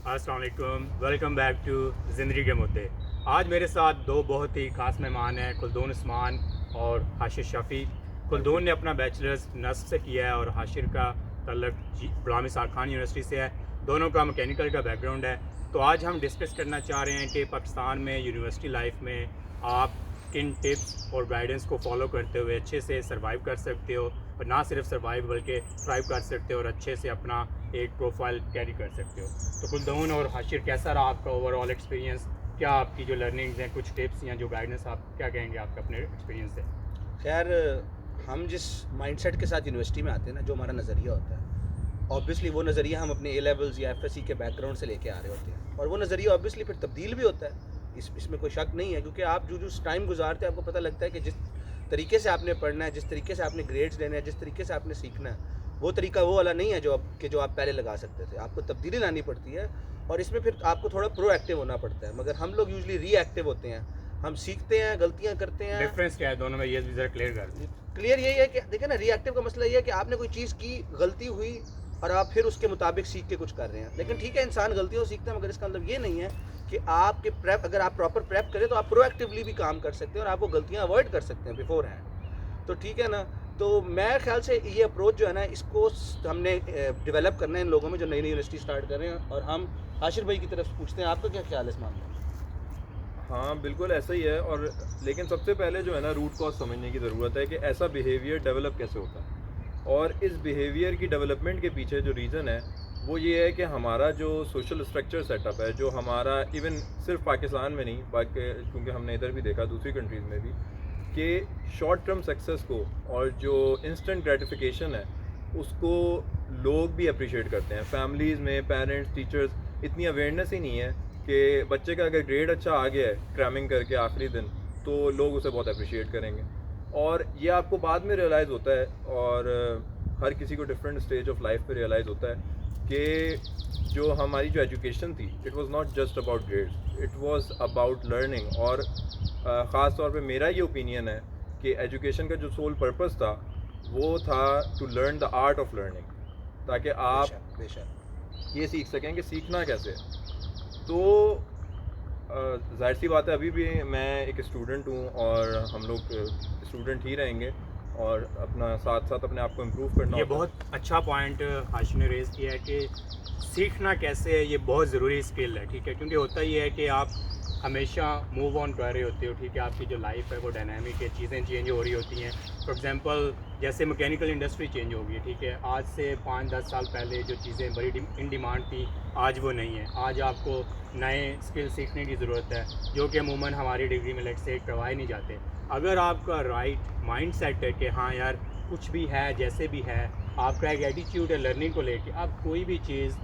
السلام علیکم، welcome back to زندگی کے مدعے. آج میرے ساتھ دو بہت ہی خاص مہمان ہیں، کلدون عثمان اور حاشر شفیع. کلدون نے اپنا بیچلرز نصب سے کیا ہے اور حاشر کا تعلق غلام اسحاق خان یونیورسٹی سے ہے. دونوں کا مکینیکل کا بیک گراؤنڈ ہے. تو آج ہم ڈسکس کرنا چاہ رہے ہیں کہ پاکستان میں یونیورسٹی لائف میں آپ کن ٹپس اور گائیڈنس کو فالو کرتے ہوئے اچھے سے سروائیو کر سکتے ہو، اور نہ صرف سروائیو بلکہ تھرائیو کر سکتے ہو اور اچھے سے اپنا ایک پروفائل کیری کر سکتے ہو. تو کلدون اور حاشر، کیسا رہا آپ کا اوور آل ایکسپیرینس؟ کیا آپ کی جو لرننگز ہیں، کچھ ٹپس یا جو گائیڈنس، آپ کیا کہیں گے آپ کا اپنے ایکسپیرینس سے؟ خیر، ہم جس مائنڈ سیٹ کے ساتھ یونیورسٹی میں آتے ہیں نا، جو ہمارا نظریہ ہوتا ہے، آبویسلی وہ نظریہ ہم اپنے اے لیولز یا ایف ایس سی کے بیک گراؤنڈ سے لے کے آ رہے ہوتے ہیں، اور وہ نظریہ آبویسلی پھر تبدیل بھی ہوتا ہے. اس میں کوئی شک نہیں ہے، کیونکہ آپ جو ٹائم گزارتے ہیں آپ کو پتہ لگتا ہے کہ جس طریقے سے آپ نے پڑھنا ہے، جس طریقے سے آپ نے گریڈز لینے ہیں، جس طریقے سے آپ نے سیکھنا ہے، وہ طریقہ وہ والا نہیں ہے جو آپ پہلے لگا سکتے تھے. آپ کو تبدیلی لانی پڑتی ہے، اور اس میں پھر آپ کو تھوڑا پرو ایکٹیو ہونا پڑتا ہے. مگر ہم لوگ یوزلی ری ایکٹیو ہوتے ہیں، ہم سیکھتے ہیں، غلطیاں کرتے ہیں. ڈفرینس کیا ہے دونوں میں، یہ بھی ذرا کلیئر کر دیں. کلیئر یہی ہے کہ دیکھیں نا، ری ایکٹیو کا مسئلہ یہ ہے کہ آپ نے کوئی چیز کی، غلطی ہوئی، اور آپ پھر اس کے مطابق سیکھ کے کچھ کر رہے ہیں. لیکن ٹھیک ہے، انسان غلطیوں سے سیکھتا ہے، مگر اس کا مطلب یہ نہیں ہے کہ آپ کے پریپ، اگر آپ پراپر پریپ کریں تو آپ پرو ایکٹیولی بھی کام کر سکتے ہیں اور آپ وہ غلطیاں اوائڈ کر سکتے ہیں بیفور ہینڈ. تو ٹھیک ہے نا. تو میں خیال سے یہ اپروچ جو ہے نا، اس کو ہم نے ڈیولپ کرنا ہے ان لوگوں میں جو نئی نئی یونیورسٹی اسٹارٹ کر رہے ہیں. اور ہم حاشر بھائی کی طرف پوچھتے ہیں، آپ کا کیا خیال ہے اس معاملے میں؟ ہاں بالکل ایسا ہی ہے. اور لیکن سب سے پہلے جو ہے نا، روٹ کاز سمجھنے کی ضرورت ہے کہ ایسا بیہیویئر ڈیولپ کیسے ہوتا ہے. اور اس بیہیویئر کی ڈیولپمنٹ کے پیچھے جو ریزن ہے وہ یہ ہے کہ ہمارا جو سوشل اسٹرکچر سیٹ اپ ہے، جو ہمارا ایون صرف پاکستان میں نہیں، باقی کیونکہ ہم نے ادھر بھی دیکھا دوسری کنٹریز میں بھی، کہ شارٹ ٹرم سکسیس کو اور جو انسٹنٹ گریٹیفیکیشن ہے اس کو لوگ بھی اپریشیٹ کرتے ہیں. فیملیز میں پیرنٹس، ٹیچرز، اتنی اویئرنیس ہی نہیں ہے کہ بچے کا اگر گریڈ اچھا آ گیا ہے کرامنگ کر کے آخری دن، تو لوگ اسے بہت اپریشیٹ کریں گے. اور یہ آپ کو بعد میں ریئلائز ہوتا ہے، اور ہر کسی کو ڈفرینٹ اسٹیج آف لائف پہ ریئلائز ہوتا ہے کہ جو ہماری جو ایجوکیشن تھی، it was not just about grade, it was about learning. اور خاص طور پہ میرا یہ اوپینین ہے کہ ایجوکیشن کا جو سول پرپز تھا وہ تھا to learn the art of learning, تاکہ آپ بے شک. یہ سیکھ سکیں کہ سیکھنا کیسے. تو ظاہر سی بات ہے، ابھی بھی میں ایک اسٹوڈنٹ ہوں اور ہم لوگ اسٹوڈنٹ ہی رہیں گے، اور اپنا ساتھ ساتھ اپنے آپ کو امپروو کرنا یہ ہوتا ہے. بہت اچھا پوائنٹ حاشر نے ریز کیا ہے کہ سیکھنا کیسے ہے، یہ بہت ضروری اسکل ہے. ٹھیک ہے، کیونکہ ہوتا یہ ہے کہ آپ ہمیشہ موو آن کر رہے ہوتے ہو. ٹھیک ہے، آپ کی جو لائف ہے وہ ڈائنامک ہے، چیزیں چینج ہو رہی ہوتی ہیں. فار ایگزامپل جیسے مکینیکل انڈسٹری چینج ہو گئی ہے. ٹھیک ہے، آج سے 5-10 سال پہلے جو چیزیں بڑی ان ڈیمانڈ تھیں، آج وہ نہیں ہیں. آج آپ کو نئے اسکل سیکھنے کی ضرورت ہے، جو کہ عموماً ہماری ڈگری میں لیٹ سے کروائے نہیں جاتے. اگر آپ کا رائٹ مائنڈ سیٹ ہے کہ ہاں یار کچھ بھی ہے جیسے بھی ہے، آپ کا ایک ایٹیٹیوڈ ہے لرننگ کو لے کے، آپ کوئی بھی چیز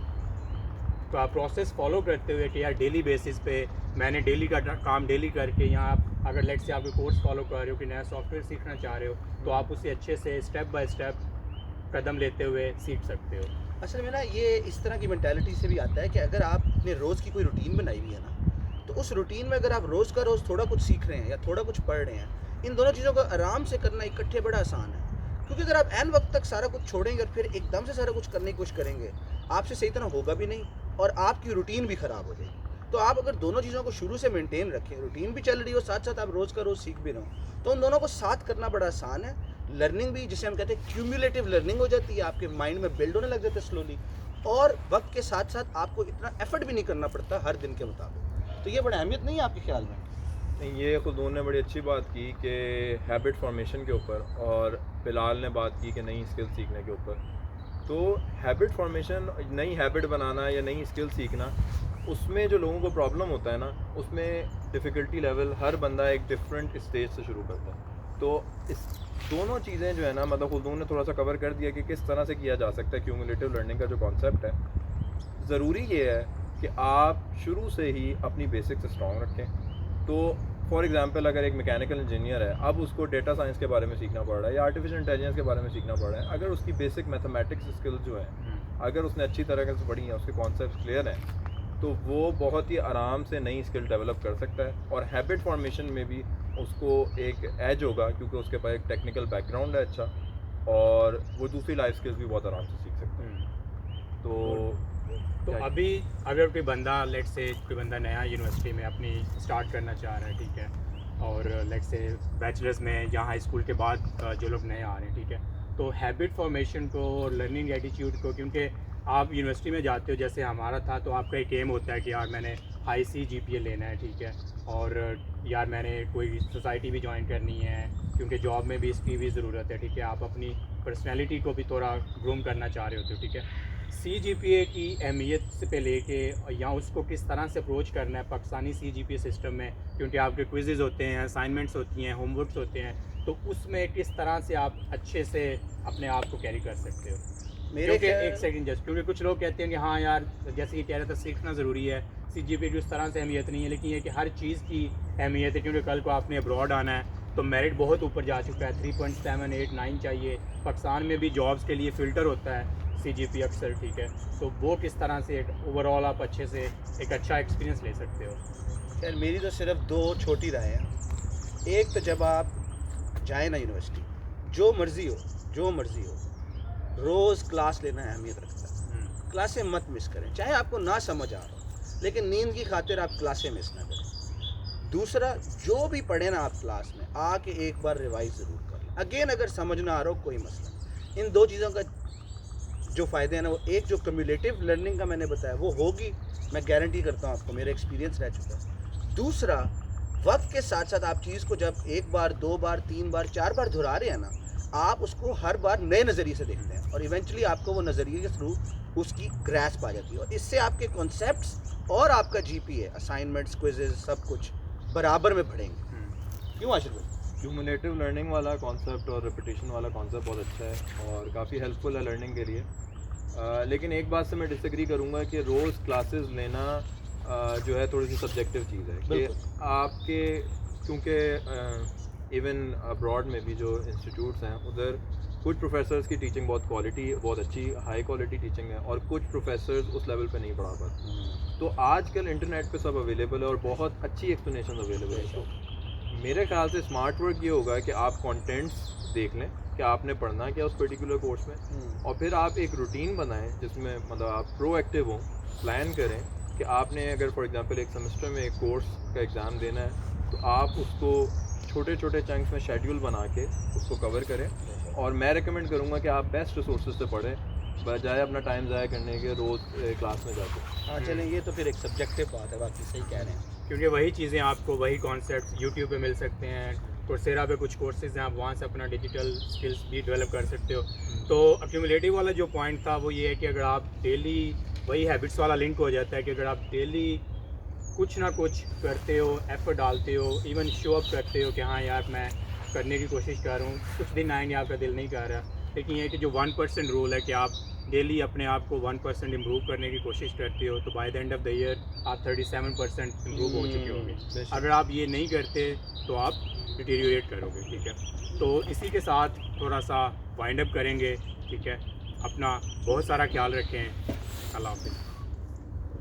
کا پروسیس فالو کرتے ہوئے کہ یار ڈیلی بیسس پہ میں نے ڈیلی کا کام ڈیلی کر کے، یا آپ اگر لیٹ سے آپ کو کورس فالو کر رہے ہو کہ نیا سافٹ ویئر سیکھنا چاہ رہے ہو، تو آپ اسے اچھے سے اسٹیپ بائی اسٹیپ قدم لیتے ہوئے سیکھ سکتے ہو. اصل میں نا، یہ اس طرح کی مینٹیلٹی سے بھی آتا ہے کہ اگر آپ نے روز کی کوئی روٹین بنائی ہوئی ہے نا، تو اس روٹین میں اگر آپ روز کا روز تھوڑا کچھ سیکھ رہے ہیں یا تھوڑا کچھ پڑھ رہے ہیں، ان دونوں چیزوں کو آرام سے کرنا اکٹھے بڑا آسان ہے. کیونکہ اگر آپ عین وقت تک سارا کچھ چھوڑیں گے اور پھر ایک دم سے سارا کچھ کرنے کی کوشش کریں گے، آپ سے صحیح طرح ہوگا بھی نہیں، اور آپ کی روٹین بھی خراب ہو جائے گی. تو آپ اگر دونوں چیزوں کو شروع سے مینٹین رکھیں، روٹین بھی چل رہی ہو، ساتھ ساتھ آپ روز کا روز سیکھ بھی رہے ہوں، تو ان دونوں کو ساتھ کرنا بڑا آسان ہے. لرننگ بھی، جسے ہم کہتے ہیں کیومولیٹو لرننگ، ہو جاتی ہے، آپ کے مائنڈ میں بلڈ ہونے لگ جاتے ہیں سلولی، اور وقت کے ساتھ ساتھ آپ کو اتنا ایفرٹ بھی نہیں کرنا پڑتا ہر دن کے مطابق. تو یہ بڑی اہمیت نہیں ہے آپ کے خیال میں؟ نہیں، یہ خلدون نے بڑی اچھی بات کی کہ ہیبٹ فارمیشن کے اوپر، اور بلال نے بات کی کہ نئی اسکل سیکھنے کے اوپر. تو ہیبٹ فارمیشن، نئی ہیبٹ بنانا یا نئی اسکل سیکھنا، اس میں جو لوگوں کو پرابلم ہوتا ہے نا، اس میں ڈیفیکلٹی لیول ہر بندہ ایک ڈفرینٹ اسٹیج سے شروع کرتا ہے. تو اس دونوں چیزیں جو ہے نا، مطلب خلدون نے تھوڑا سا کور کر دیا کہ کس طرح سے کیا جا سکتا ہے. کیومولیٹو لرننگ کا جو کانسیپٹ ہے، ضروری یہ ہے کہ آپ شروع سے ہی اپنی بیسکس اسٹرانگ رکھیں. تو فار ایگزامپل اگر ایک میکینیکل انجینئر ہے، اب اس کو ڈیٹا سائنس کے بارے میں سیکھنا پڑ رہا ہے یا آرٹیفیشل انٹیلیجنس کے بارے میں سیکھنا پڑ رہا ہے، اگر اس کی بیسک میتھمیٹکس اسکلز جو ہیں، اگر اس نے اچھی طرح سے پڑھی ہیں، اس کے کانسیپٹس کلیئر ہیں، تو وہ بہت ہی آرام سے نئی اسکل ڈیولپ کر سکتا ہے. اور ہیبٹ فارمیشن میں بھی اس کو ایک ایج ہوگا، کیونکہ اس کے پاس ایک ٹیکنیکل بیک گراؤنڈ ہے اچھا، اور وہ دوسری لائف اسکلز بھی بہت آرام سے سیکھ سکتا ہے. تو تو ابھی اگر کوئی بندہ لیٹ سے کوئی بندہ نیا یونیورسٹی میں اپنی اسٹارٹ کرنا چاہ رہا ہے، ٹھیک ہے، اور لیٹ سے بیچلرز میں یا ہائی اسکول کے بعد جو لوگ نئے آ رہے ہیں، ٹھیک ہے، تو ہیبٹ فارمیشن کو اور لرننگ ایٹیٹیوڈ کو، کیونکہ آپ یونیورسٹی میں جاتے ہو جیسے ہمارا تھا، تو آپ کا ایک ایم ہوتا ہے کہ یار میں نے ہائی سی جی پی اے لینا ہے، ٹھیک ہے، اور یار میں نے کوئی سوسائٹی بھی جوائن کرنی ہے کیونکہ جاب میں بھی اس کی بھی ضرورت ہے، ٹھیک ہے، آپ اپنی پرسنالٹی کو بھی تھوڑا گروم کرنا چاہ رہے ہوتے ہو، ٹھیک ہے۔ سی جی پی اے کی اہمیت سے پہ لے کے یا اس کو کس طرح سے اپروچ کرنا ہے پاکستانی سی جی پی اے سسٹم میں، کیونکہ آپ کے کوئزز ہوتے ہیں، اسائنمنٹس ہوتی ہیں، ہوم ورکس ہوتے ہیں، تو اس میں کس طرح سے آپ اچھے سے اپنے آپ کو کیری کر سکتے ہو؟ کیونکہ ایک سیکنڈ جسٹ، کیونکہ کچھ لوگ کہتے ہیں کہ ہاں یار جیسے کہ کہہ رہا تھا سیکھنا ضروری ہے، سی جی پی کی اس طرح سے اہمیت نہیں ہے، لیکن یہ کہ ہر چیز کی اہمیت ہے، کیونکہ کل کو آپ نے ابراڈ آنا ہے تو میرٹ بہت اوپر جا چکا ہے، 3.7 8 9 چاہیے، پاکستان میں بھی جابس کے لیے فلٹر ہوتا ہے سی جی پی اکثر، ٹھیک ہے، تو وہ کس طرح سے اوور آل آپ اچھے سے ایک اچھا ایکسپیرینس لے سکتے ہو؟ خیر میری تو صرف 2 چھوٹی رائے ہیں۔ ایک تو جب آپ جائیں نا یونیورسٹی، جو مرضی ہو روز کلاس لینا اہمیت رکھتا ہے، کلاسیں مت مس کریں، چاہے آپ کو نہ سمجھ آ رہا ہو، لیکن نیند کی خاطر آپ کلاسیں مس نہ کریں۔ دوسرا، جو بھی پڑھیں نا آپ کلاس میں آ کے ایک بار ریوائز ضرور کر لیں، اگین اگر سمجھ نہ آ رہا ہو کوئی مسئلہ نہیں۔ ان 2 چیزوں کا جو فائدے ہیں نا، وہ ایک جو کمیولیٹیو لرننگ کا میں نے بتایا وہ ہوگی، میں گارنٹی کرتا ہوں آپ کو، میرا ایکسپیرینس رہ چکا ہے۔ دوسرا، وقت کے ساتھ ساتھ آپ چیز کو جب 1 بار 2 بار 3 بار 4 بار دہرا رہے ہیں نا، آپ اس کو ہر بار نئے نظریے سے دیکھتے ہیں، اور ایونچولی آپ کو وہ نظریے کے تھرو اس کی گریسپ آ جاتی ہے، اور اس سے آپ کے کانسیپٹس اور آپ کا جی پی اے، اسائنمنٹس، کوئزز، سب کچھ برابر میں بڑھیں گے۔ کیوں عاشر بھائی؟ کیومولیٹیو لرننگ والا کانسیپٹ اور ریپیٹیشن والا کانسیپٹ بہت اچھا ہے اور کافی ہیلپ فل ہے لرننگ کے لیے، لیکن ایک بات سے میں ڈس ایگری کروں گا کہ روز کلاسز لینا جو ہے تھوڑی سی سبجیکٹیو چیز ہے کہ آپ کے، کیونکہ ایون ابراڈ میں بھی جو انسٹیٹیوٹس ہیں ادھر کچھ پروفیسرز کی ٹیچنگ بہت اچھی ہائی کوالٹی ٹیچنگ ہے، اور کچھ پروفیسرز اس لیول پہ نہیں پڑھا پاتے، تو آج کل انٹرنیٹ پہ سب اویلیبل ہے اور بہت اچھی ایکسپلینیشن اویلیبل ہے، تو میرے خیال سے اسمارٹ ورک یہ ہوگا کہ آپ کانٹینٹس دیکھ لیں کہ آپ نے پڑھنا کیا اس پرٹیکولر کورس میں، اور پھر آپ ایک روٹین بنائیں جس میں مطلب آپ پرو ایکٹیو ہوں، پلان کریں کہ آپ نے اگر فار ایگزامپل ایک سیمسٹر میں ایک کورس کا ایگزام دینا ہے تو آپ اس کو چھوٹے چھوٹے چنکس میں شیڈیول بنا کے اس کو کور کریں، اور میں ریکمینڈ کروں گا کہ آپ بیسٹ ریسورسز سے پڑھیں بجائے اپنا ٹائم ضائع کرنے کے روز کلاس میں جاتے۔ ہاں چلیں، یہ تو پھر ایک سبجیکٹیو بات ہے، باقی صحیح کہہ رہے ہیں، کیونکہ وہی چیزیں آپ کو وہی کانسیپٹس یوٹیوب پہ مل سکتے ہیں، کورسیرا پہ کچھ کورسز ہیں، آپ وہاں سے اپنا ڈیجیٹل اسکلس بھی ڈیولپ کر سکتے ہو۔ تو ایکومولیٹیو والا جو پوائنٹ تھا وہ یہ ہے کہ اگر آپ ڈیلی، وہی ہیبٹس والا لنک ہو جاتا ہے کہ اگر آپ ڈیلی کچھ نہ کچھ کرتے ہو، ایفرٹ ڈالتے ہو، ایون شو اپ کرتے ہو کہ ہاں یار میں کرنے کی کوشش کر رہا ہوں، کچھ دن آئیں گے آپ کا دل نہیں کر رہا، لیکن یہ کہ جو 1% رول ہے کہ آپ ڈیلی اپنے آپ کو 1% امپروو کرنے کی کوشش کرتے ہو، تو by the end of the year آپ 37% امپروو ہو چکے ہوں گے۔ اگر آپ یہ نہیں کرتے تو آپ ڈیٹیریوریٹ کرو گے، ٹھیک ہے۔ تو اسی کے ساتھ تھوڑا سا وائنڈ اپ کریں گے، ٹھیک ہے، اپنا بہت سارا خیال رکھیں، اللہ حافظ۔